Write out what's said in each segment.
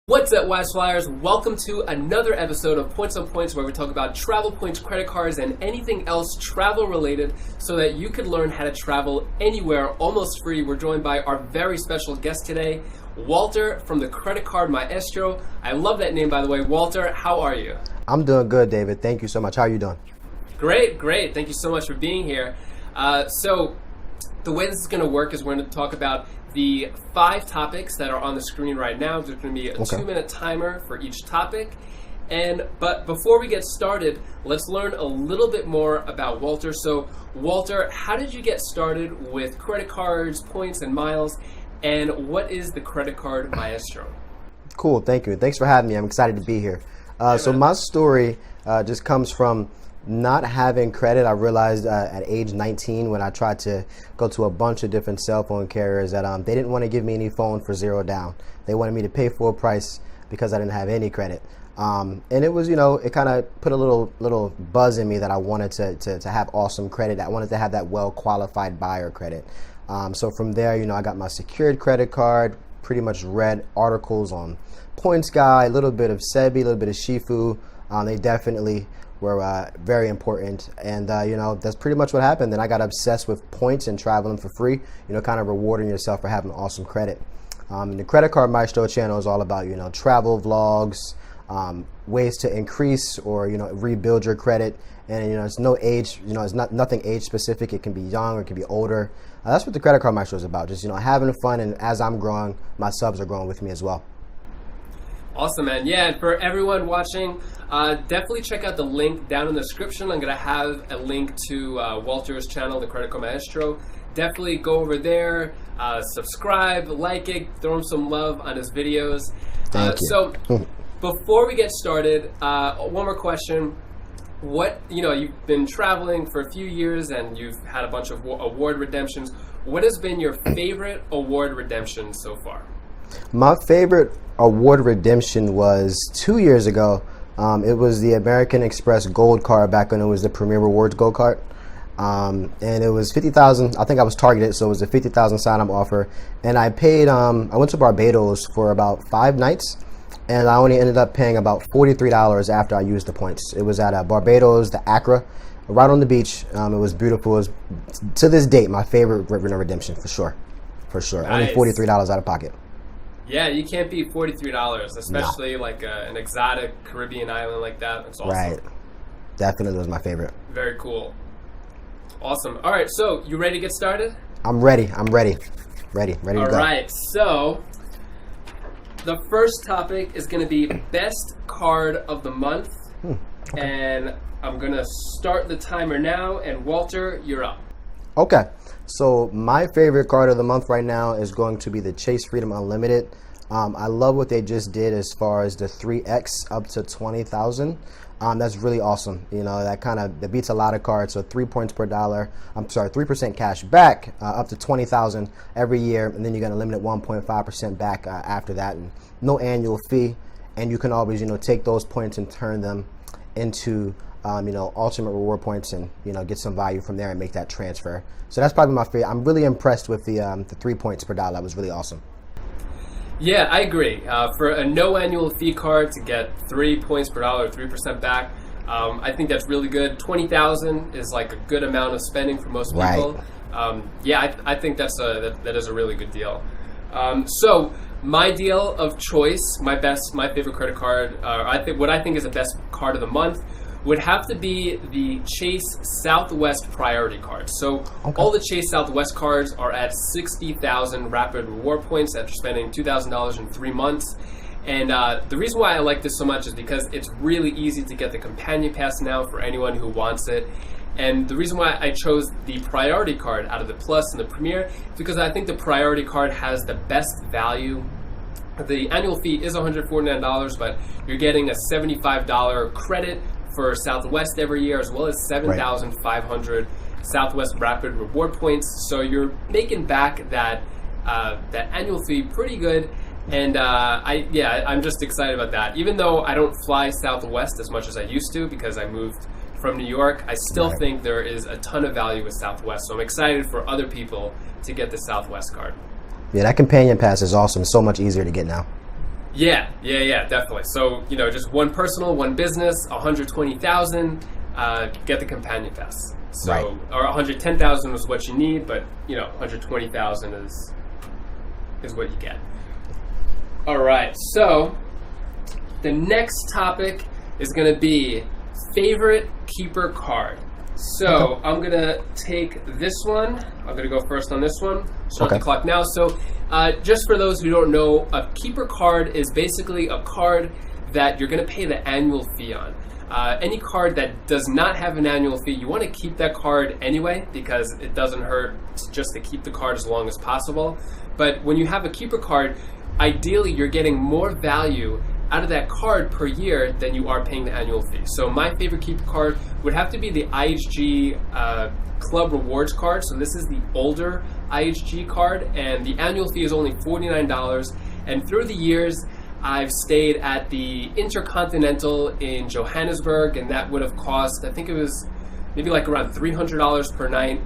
What's up, Wise Flyers? Welcome to another episode of Points on Points, where we talk about travel points, credit cards, and anything else travel related so that you can learn how to travel anywhere almost free. We're joined by our very special guest today, Walter from the Credit Card Maestro. I love that name, by the way. Walter, how are you? I'm doing good, David. Thank you so much. How are you doing? Great. Thank you so much for being here. So the way this is going to work is we're going to talk about the 5 topics that are on the screen right now. There's going to be a 2-minute timer for each topic. But before we get started, let's learn a little bit more about Walter. So Walter, how did you get started with credit cards, points, and miles? And what is the Credit Card Maestro? Cool, thank you. Thanks for having me. I'm excited to be here. So my story just comes from not having credit. I realized at age 19, when I tried to go to a bunch of different cell phone carriers, that they didn't want to give me any phone for $0 down. They wanted me to pay full price because I didn't have any credit. And it was, it kind of put a little buzz in me that I wanted to have awesome credit. I wanted to have that well-qualified buyer credit. So from there, I got my secured credit card, pretty much read articles on Points Guy, a little bit of Sebi, a little bit of Shifu. They definitely were very important, and that's pretty much what happened. Then I got obsessed with points and traveling for free, kind of rewarding yourself for having awesome credit. The Credit Card Maestro channel is all about travel vlogs, ways to increase or rebuild your credit, and it's no age, it's nothing age specific. It can be young or it can be older. That's what the Credit Card Maestro is about, just having fun, and as I'm growing, my subs are growing with me as well. Awesome, man. Yeah, and for everyone watching, definitely check out the link down in the description. I'm going to have a link to Walter's channel, the Credit Card Maestro. Definitely go over there, subscribe, like it, throw him some love on his videos. Thank you. So before we get started, one more question. You've been traveling for a few years and you've had a bunch of award redemptions. What has been your favorite award redemption so far? My favorite award redemption was 2 years ago. It was the American Express Gold Card, back when it was the Premier Rewards Gold Card. And it was $50,000. I think I was targeted, so it was a $50,000 sign-up offer. And I paid, I went to Barbados for about 5 nights, and I only ended up paying about $43 after I used the points. It was at Barbados, the Accra, right on the beach. It was beautiful. It was, to this date, my favorite redemption, for sure. Nice. Only $43 out of pocket. Yeah, you can't beat $43, especially like an exotic Caribbean island like that. That's awesome. Right. Definitely was my favorite. Very cool. Awesome. All right, so you ready to get started? I'm ready. Ready to go. All right, so the first topic is going to be best card of the month. Okay. And I'm going to start the timer now, and Walter, you're up. Okay, so my favorite card of the month right now is going to be the Chase Freedom Unlimited. I love what they just did as far as the 3x up to 20,000. That's really awesome. That beats a lot of cards. So 3 points per dollar. 3% cash back up to 20,000 every year, and then you get a limited 1.5% back after that, and no annual fee. And you can always take those points and turn them into ultimate reward points, and get some value from there and make that transfer. So that's probably my favorite. I'm really impressed with the 3 points per dollar. That was really awesome. Yeah, I agree. For a no annual fee card to get 3 points per dollar, 3% back, I think that's really good. 20,000 is like a good amount of spending for most people. Right. I think that is a really good deal. So my deal of choice, my favorite credit card, what I think is the best card of the month, would have to be the Chase Southwest Priority Card. So all the Chase Southwest cards are at 60,000 rapid reward points after spending $2,000 in 3 months. And the reason why I like this so much is because it's really easy to get the Companion Pass now for anyone who wants it. And the reason why I chose the Priority Card out of the Plus and the Premier is because I think the Priority Card has the best value. The annual fee is $149, but you're getting a $75 credit for Southwest every year, as well as 7,500 Southwest Rapid Reward points. So you're making back that annual fee pretty good. And I'm just excited about that. Even though I don't fly Southwest as much as I used to because I moved from New York, I still think there is a ton of value with Southwest. So I'm excited for other people to get the Southwest card. Yeah, that Companion Pass is awesome. It's so much easier to get now. Yeah, definitely. So, just one personal, one business, 120,000, get the companion pass. So, Right. or 110,000 is what you need, but 120,000 is what you get. All right. So, the next topic is going to be favorite keeper card. So I'm going to take this one. I'm going to go first on this one. Start the clock now. So just for those who don't know, a keeper card is basically a card that you're going to pay the annual fee on. Any card that does not have an annual fee, you want to keep that card anyway because it doesn't hurt just to keep the card as long as possible. But when you have a keeper card, ideally you're getting more value out of that card per year than you are paying the annual fee. So my favorite keeper card would have to be the IHG Club Rewards card. So this is the older IHG card, and the annual fee is only $49. And through the years, I've stayed at the Intercontinental in Johannesburg, and that would have cost, I think it was maybe like around $300 per night.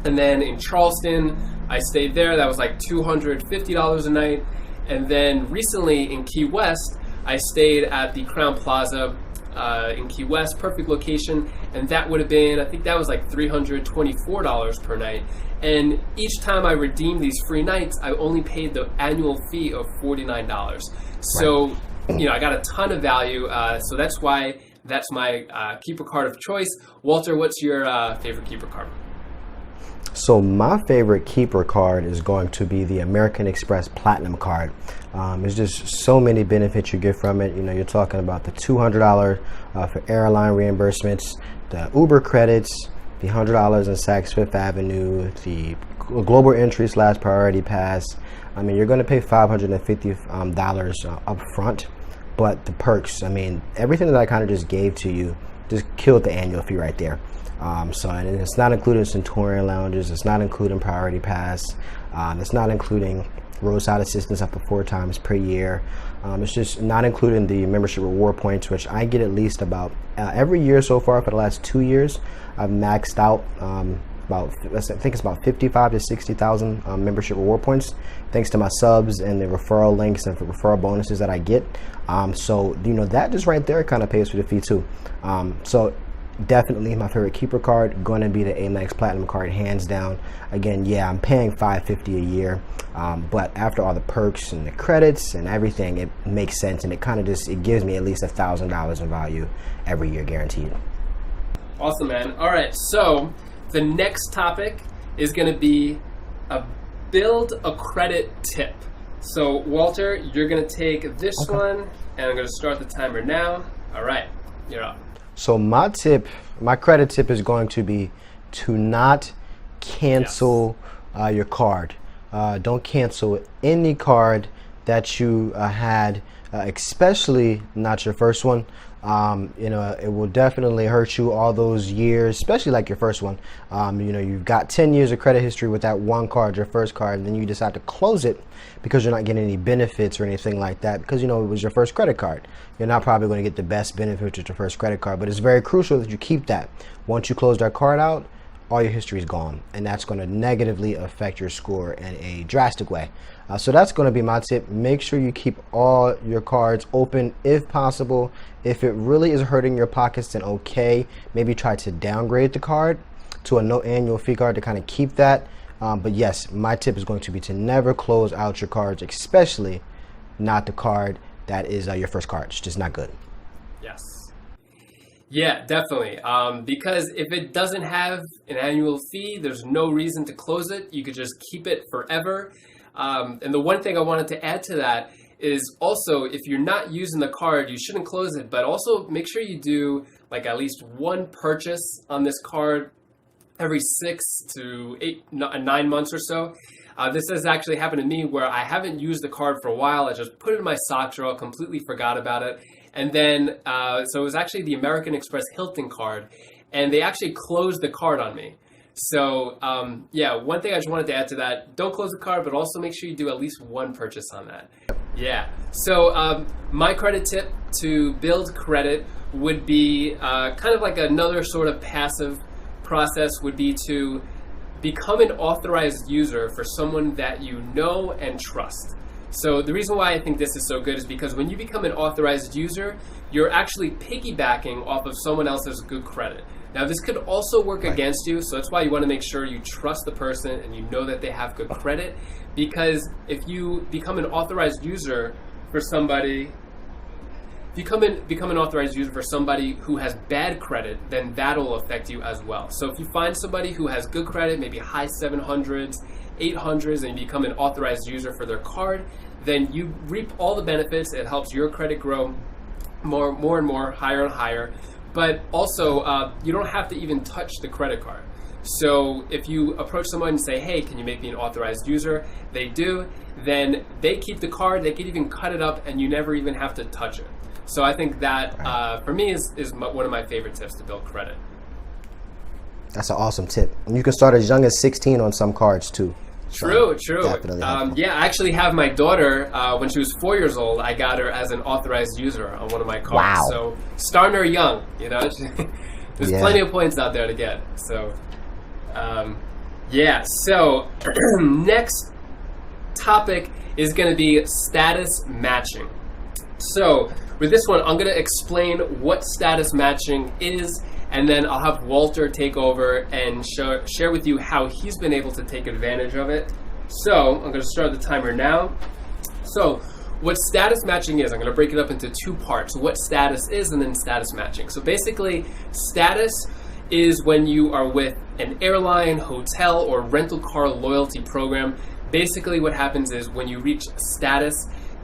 And then in Charleston, I stayed there. That was like $250 a night. And then recently in Key West, I stayed at the Crown Plaza in Key West, perfect location, and that would have been, I think that was like $324 per night. And each time I redeemed these free nights, I only paid the annual fee of $49. So, I got a ton of value. So that's why that's my keeper card of choice. Walter, what's your favorite keeper card? So my favorite keeper card is going to be the American Express Platinum card. There's just so many benefits you get from it. You're talking about the $200 for airline reimbursements, the Uber credits, the $100 in Saks Fifth Avenue, the global entry / priority pass. You're going to pay $550 up front, but the perks, everything that I kind of just gave to you just killed the annual fee right there. And it's not including Centurion lounges, it's not including priority pass, it's not including roadside assistance up to 4 times per year. It's just not including the membership reward points, which I get at least about every year so far for the last 2 years. I've maxed out I think it's about 55 to 60,000 membership reward points, thanks to my subs and the referral links and for referral bonuses that I get. So that just right there kind of pays for the fee too. So definitely my favorite keeper card going to be the Amex Platinum card, hands down. Again, I'm paying $550 a year, but after all the perks and the credits and everything, it makes sense, and it kind of it gives me at least $1,000 in value every year guaranteed. Awesome, man. All right, so the next topic is going to be build a credit tip. So Walter, you're going to take this one, and I'm going to start the timer now. All right, you're up. So my credit tip is going to be to not cancel your card. Don't cancel any card that you had, especially not your first one. It will definitely hurt you all those years, especially like your first one. You've got 10 years of credit history with that one card, your first card, and then you decide to close it because you're not getting any benefits or anything like that because, it was your first credit card. You're not probably going to get the best benefits with your first credit card, but it's very crucial that you keep that. Once you close that card out, all your history is gone, and that's going to negatively affect your score in a drastic way. So that's going to be my tip. Make sure you keep all your cards open if possible. If it really is hurting your pockets, then okay, maybe try to downgrade the card to a no annual fee card to kind of keep that. But yes, my tip is going to be to never close out your cards, especially not the card that is your first card. It's just not good. Yes. Yeah, definitely. Because if it doesn't have an annual fee, there's no reason to close it. You could just keep it forever. And the one thing I wanted to add to that is also, if you're not using the card, you shouldn't close it, but also make sure you do like at least one purchase on this card every 6 to 9 months or so. This has actually happened to me where I haven't used the card for a while. I just put it in my sock drawer, completely forgot about it. And then, so it was actually the American Express Hilton card, and they actually closed the card on me. So, one thing I just wanted to add to that, don't close the card, but also make sure you do at least one purchase on that. Yeah. So, my credit tip to build credit would be kind of like another sort of passive process would be to become an authorized user for someone that you know and trust. So the reason why I think this is so good is because when you become an authorized user, you're actually piggybacking off of someone else's good credit. Now, this could also work against you, so that's why you want to make sure you trust the person and you know that they have good credit, because if you become an authorized user for somebody, if you become an authorized user for somebody who has bad credit, then that'll affect you as well. So if you find somebody who has good credit, maybe high 700s, 800s, and you become an authorized user for their card, then you reap all the benefits. It helps your credit grow more and more, higher and higher. But also, you don't have to even touch the credit card. So if you approach someone and say, hey, can you make me an authorized user? They do. Then they keep the card. They can even cut it up, and you never even have to touch it. So I think that, for me, is one of my favorite tips to build credit. That's an awesome tip. And you can start as young as 16 on some cards, too. True. Definitely. I actually have my daughter, when she was 4 years old, I got her as an authorized user on one of my cards. Wow. So starting her young, there's plenty of points out there to get. So, So next topic is going to be status matching. So with this one, I'm going to explain what status matching is, and then I'll have Walter take over and share with you how he's been able to take advantage of it. So I'm going to start the timer now. So what status matching is, I'm going to break it up into two parts. What status is and then status matching. So basically, status is when you are with an airline, hotel, or rental car loyalty program. Basically what happens is when you reach status,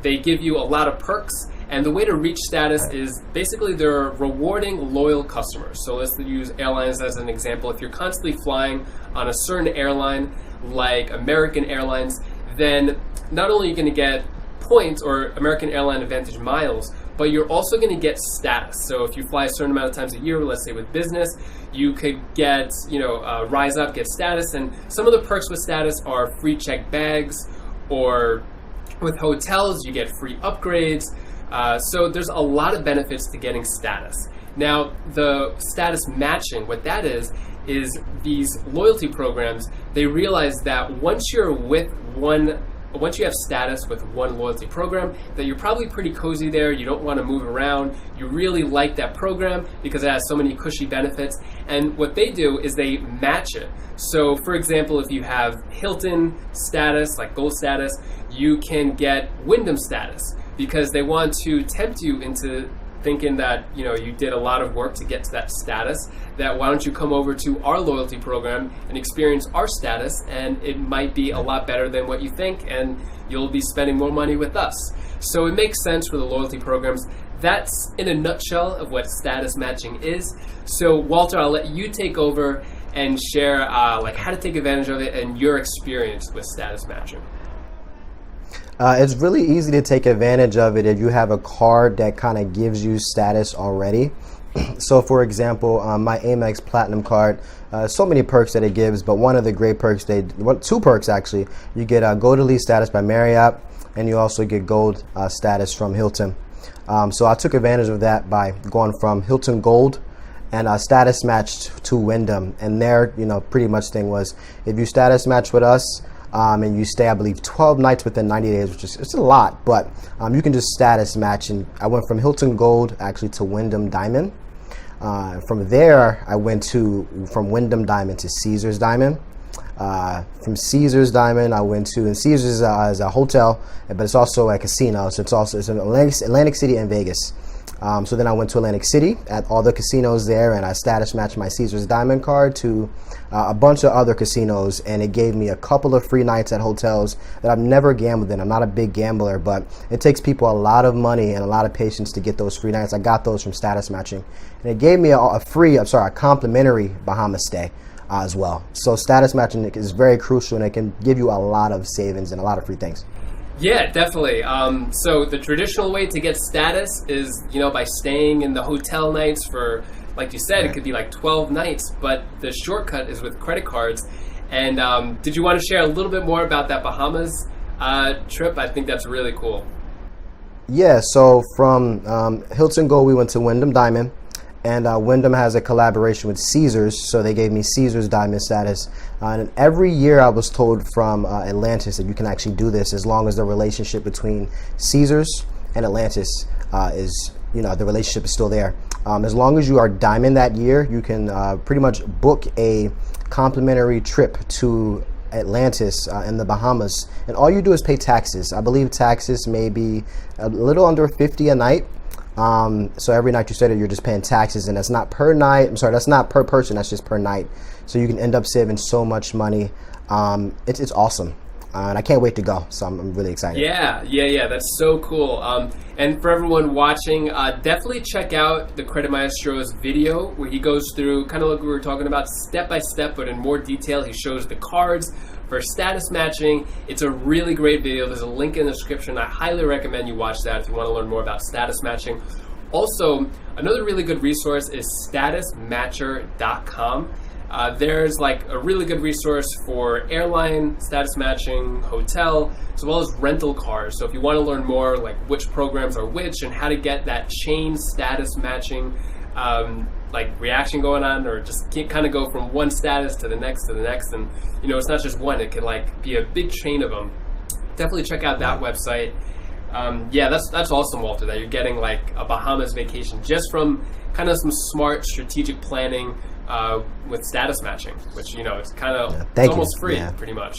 they give you a lot of perks. And the way to reach status is basically they're rewarding loyal customers. So let's use airlines as an example. If you're constantly flying on a certain airline like American Airlines, then not only are you going to get points or American Airline Advantage miles, but you're also going to get status. So if you fly a certain amount of times a year, let's say with business, you could get, rise up, get status. And some of the perks with status are free checked bags, or with hotels, you get free upgrades. So there's a lot of benefits to getting status. Now, the status matching, what that is these loyalty programs, they realize that once you have status with one loyalty program, that you're probably pretty cozy there, you don't want to move around, you really like that program because it has so many cushy benefits, and what they do is they match it. So for example, if you have Hilton status, like gold status, you can get Wyndham status, because they want to tempt you into thinking that you did a lot of work to get to that status, that why don't you come over to our loyalty program and experience our status, and it might be a lot better than what you think, and you'll be spending more money with us. So it makes sense for the loyalty programs. That's in a nutshell of what status matching is. So Walter, I'll let you take over and share how to take advantage of it and your experience with status matching. It's really easy to take advantage of it if you have a card that kind of gives you status already. So for example, my Amex Platinum card, so many perks that it gives, but one of the great perks, two perks actually, you get Gold Elite status by Marriott, and you also get gold status from Hilton. So I took advantage of that by going from Hilton Gold and status matched to Wyndham. And their pretty much thing was, if you status match with us, and you stay, I believe, 12 nights within 90 days, which is it's a lot, but you can just status match. And I went from Hilton Gold actually to Wyndham Diamond. From there, I went from Wyndham Diamond to Caesars Diamond. From Caesars Diamond, I went to, and Caesars is a hotel, but it's also a casino. So it's in Atlantic City and Vegas. So then I went to Atlantic City at all the casinos there, and I status matched my Caesars Diamond card to a bunch of other casinos, and it gave me a couple of free nights at hotels that I've never gambled in. I'm not a big gambler, but it takes people a lot of money and a lot of patience to get those free nights. I got those from status matching, and it gave me a complimentary Bahamas stay as well. So status matching is very crucial, and it can give you a lot of savings and a lot of free things. Yeah, definitely. So the traditional way to get status is, by staying in the hotel nights for, like you said, it could be like 12 nights, but the shortcut is with credit cards. And did you want to share a little bit more about that Bahamas trip? I think that's really cool. Yeah, so from Hilton Gold, we went to Wyndham Diamond, And Wyndham has a collaboration with Caesars, so they gave me Caesars Diamond status. And every year I was told from Atlantis that you can actually do this as long as the relationship between Caesars and Atlantis is, the relationship is still there. As long as you are Diamond that year, you can pretty much book a complimentary trip to Atlantis in the Bahamas. And all you do is pay taxes. I believe taxes may be a little under $50 a night. So every night you stay there, you're just paying taxes, and that's not per night. I'm sorry, that's not per person. That's just per night. So you can end up saving so much money. It's awesome, and I can't wait to go. So I'm really excited. Yeah. That's so cool. And for everyone watching, definitely check out the Credit Maestro's video where he goes through kind of like we were talking about, step by step, but in more detail. He shows the cards for status matching. It's a really great video. There's a link in the description. I highly recommend you watch that if you want to learn more about status matching. Also, another really good resource is statusmatcher.com. There's like a really good resource for airline status matching, hotel, as well as rental cars. So if you want to learn more like which programs are which and how to get that chain status matching like reaction going on, or just kind of go from one status to the next, and it's not just one, it could like be a big chain of them. Definitely check out that website. That's awesome, Walter, that you're getting like a Bahamas vacation just from kind of some smart strategic planning with status matching, which it's kind of it's almost free pretty much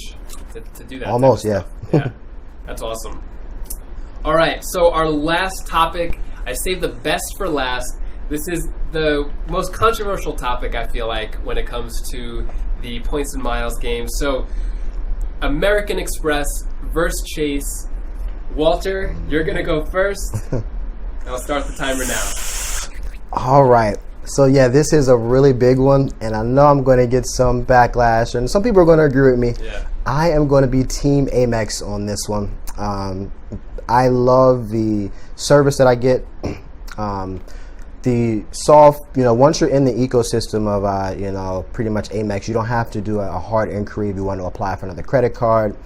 to do that. Almost, yeah. That's awesome. All right, so our last topic, I saved the best for last. This is the most controversial topic, I feel like, when it comes to the points and miles game. So, American Express versus Chase. Walter, you're going to go first. I'll start the timer now. All right. So, this is a really big one, and I know I'm going to get some backlash, and some people are going to agree with me. Yeah. I am going to be Team Amex on this one. I love the service that I get. The soft, once you're in the ecosystem of, pretty much Amex, you don't have to do a hard inquiry if you want to apply for another credit card.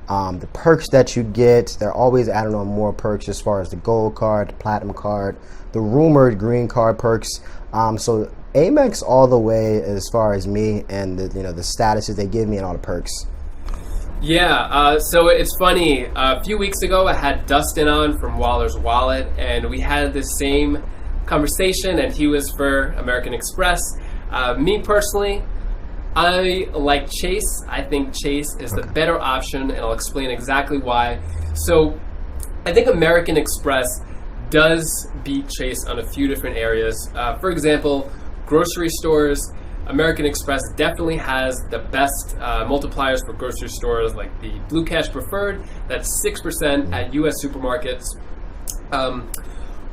The perks that you get, they're always adding on more perks as far as the gold card, the platinum card, the rumored green card perks. So Amex all the way as far as me and the statuses they give me and all the perks. Yeah, so it's funny. A few weeks ago, I had Dustin on from Waller's Wallet, and we had the same conversation, and he was for American Express. Me personally, I like Chase. I think Chase is the better option, and I'll explain exactly why. So I think American Express does beat Chase on a few different areas. For example, grocery stores. American Express definitely has the best multipliers for grocery stores, like the Blue Cash Preferred. That's 6% at U.S. supermarkets.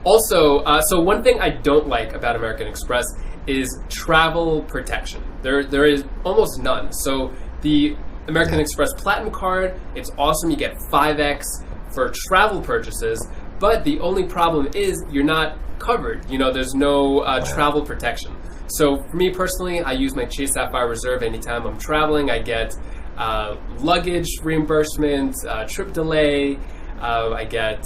Also, so one thing I don't like about American Express is travel protection. There is almost none. So the American Express Platinum card, it's awesome. You get 5x for travel purchases, but the only problem is you're not covered. There's no travel protection. So for me personally, I use my Chase Sapphire Reserve anytime I'm traveling. I get luggage reimbursement, trip delay. I get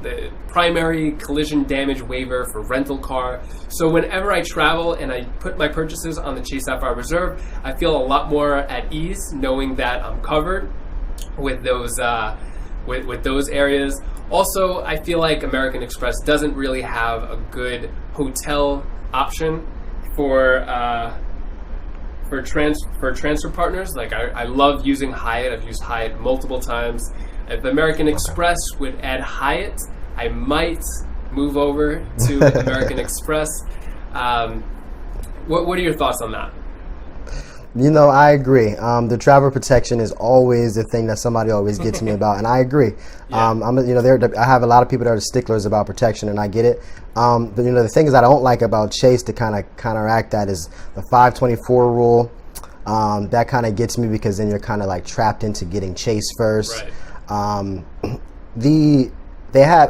the primary collision damage waiver for rental car. So whenever I travel and I put my purchases on the Chase Sapphire Reserve, I feel a lot more at ease knowing that I'm covered with those with those areas. Also, I feel like American Express doesn't really have a good hotel option for transfer partners. Like I love using Hyatt. I've used Hyatt multiple times. If American Express would add Hyatt, I might move over to American Express. What are your thoughts on that? I agree. The travel protection is always the thing that somebody always gets me about, and I agree. Yeah. I have a lot of people that are sticklers about protection, and I get it. But the things that I don't like about Chase to kind of counteract that is the 524 rule. That kind of gets me because then you're kind of like trapped into getting Chase first. Right.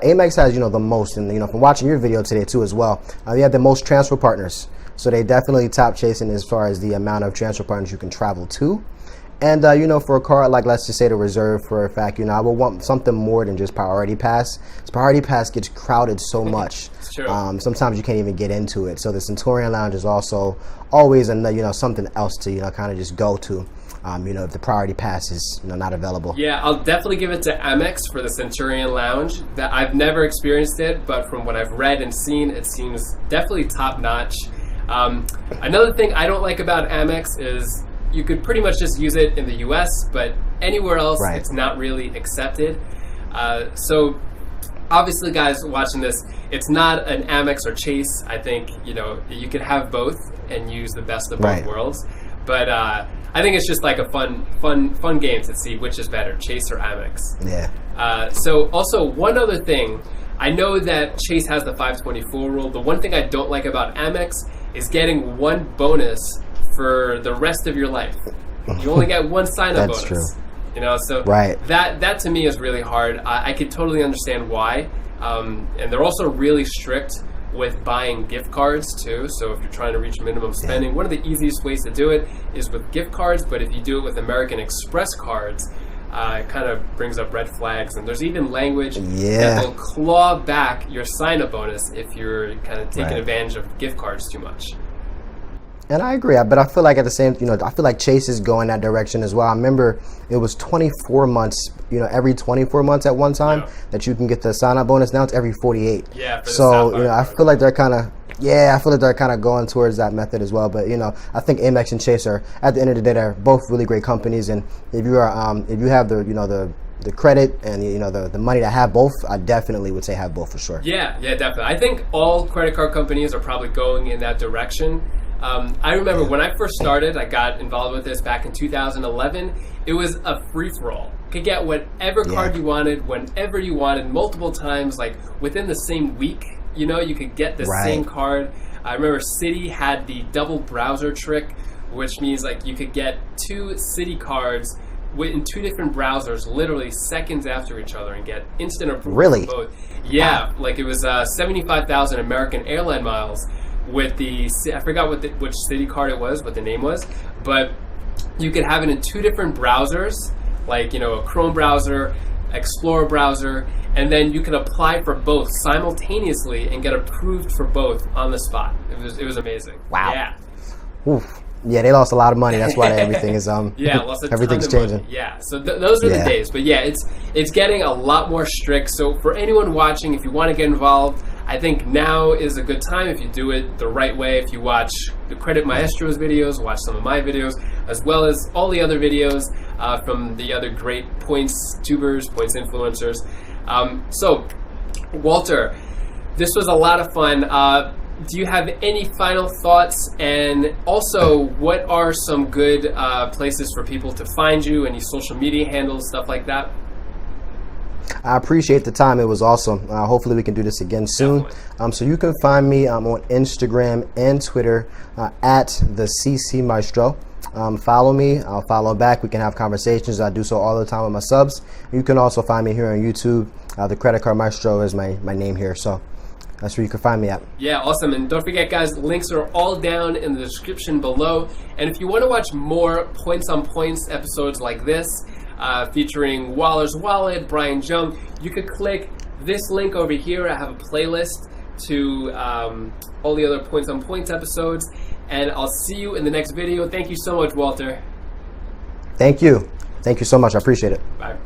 Amex has the most, and from watching your video today too as well, they have the most transfer partners. So they definitely top chasing as far as the amount of transfer partners you can travel to. And you know, for a card like, let's just say the Reserve, for a fact, you know, I would want something more than just Priority Pass. This Priority Pass gets crowded so much. It's true. Sometimes you can't even get into it. So the Centurion Lounge is also always something else to kind of just go to. You know, if the Priority Pass is not available. Yeah, I'll definitely give it to Amex for the Centurion Lounge. That I've never experienced it, but from what I've read and seen, it seems definitely top notch. Another thing I don't like about Amex is you could pretty much just use it in the U.S., but anywhere else, It's not really accepted. So obviously, guys watching this, it's not an Amex or Chase. I think you could have both and use the best of both worlds. But I think it's just like a fun game to see which is better, Chase or Amex. Yeah. So also one other thing, I know that Chase has the 524 rule. The one thing I don't like about Amex is getting one bonus for the rest of your life. You only get one sign-up bonus. That's true. So that to me is really hard. I could totally understand why. And they're also really strict with buying gift cards too. So if you're trying to reach minimum spending, one of the easiest ways to do it is with gift cards. But if you do it with American Express cards, it kind of brings up red flags. And there's even language that will claw back your sign-up bonus if you're kind of taking advantage of gift cards too much. And I agree, but I feel like at the same, I feel like Chase is going that direction as well. I remember it was 24 months, every 24 months at one time that you can get the sign-up bonus. Now it's every 48. Yeah. So, I feel like they're kind of, going towards that method as well. But, I think Amex and Chase are, at the end of the day, they're both really great companies. And if you are, if you have the credit and the money to have both, I definitely would say have both for sure. Yeah, definitely. I think all credit card companies are probably going in that direction. I remember when I first started, I got involved with this back in 2011. It was a free-for-all. You could get whatever card you wanted, whenever you wanted, multiple times, like within the same week. You could get the same card. I remember Citi had the double browser trick, which means like you could get two Citi cards in two different browsers, literally seconds after each other, and get instant approval. Really? For both. Yeah, like it was 75,000 American airline miles. With I forgot which Citi card it was, what the name was, but you could have it in two different browsers, like a Chrome browser, Explorer browser, and then you can apply for both simultaneously and get approved for both on the spot. It was amazing. Wow. Yeah. Oof. Yeah, they lost a lot of money. That's why everything is lost a everything's ton of changing. Money. Yeah, so those are the days. But yeah, it's getting a lot more strict. So for anyone watching, if you want to get involved, I think now is a good time if you do it the right way. If you watch the Credit Maestro's videos, watch some of my videos, as well as all the other videos from the other great points tubers, points influencers. So, Walter, this was a lot of fun. Do you have any final thoughts? And also, what are some good places for people to find you? Any social media handles, stuff like that? I appreciate the time. It was awesome. Hopefully we can do this again soon. So you can find me on Instagram and Twitter at the CC Maestro. Follow me. I'll follow back. We can have conversations. I do so all the time with my subs. You can also find me here on YouTube. The Credit Card Maestro is my name here. So that's where you can find me at. Yeah, awesome. And don't forget, guys, links are all down in the description below. And if you want to watch more Points on Points episodes like this, featuring Waller's Wallet, Brian Jung, you could click this link over here. I have a playlist to all the other Points on Points episodes. And I'll see you in the next video. Thank you so much, Walter. Thank you. Thank you so much. I appreciate it. Bye.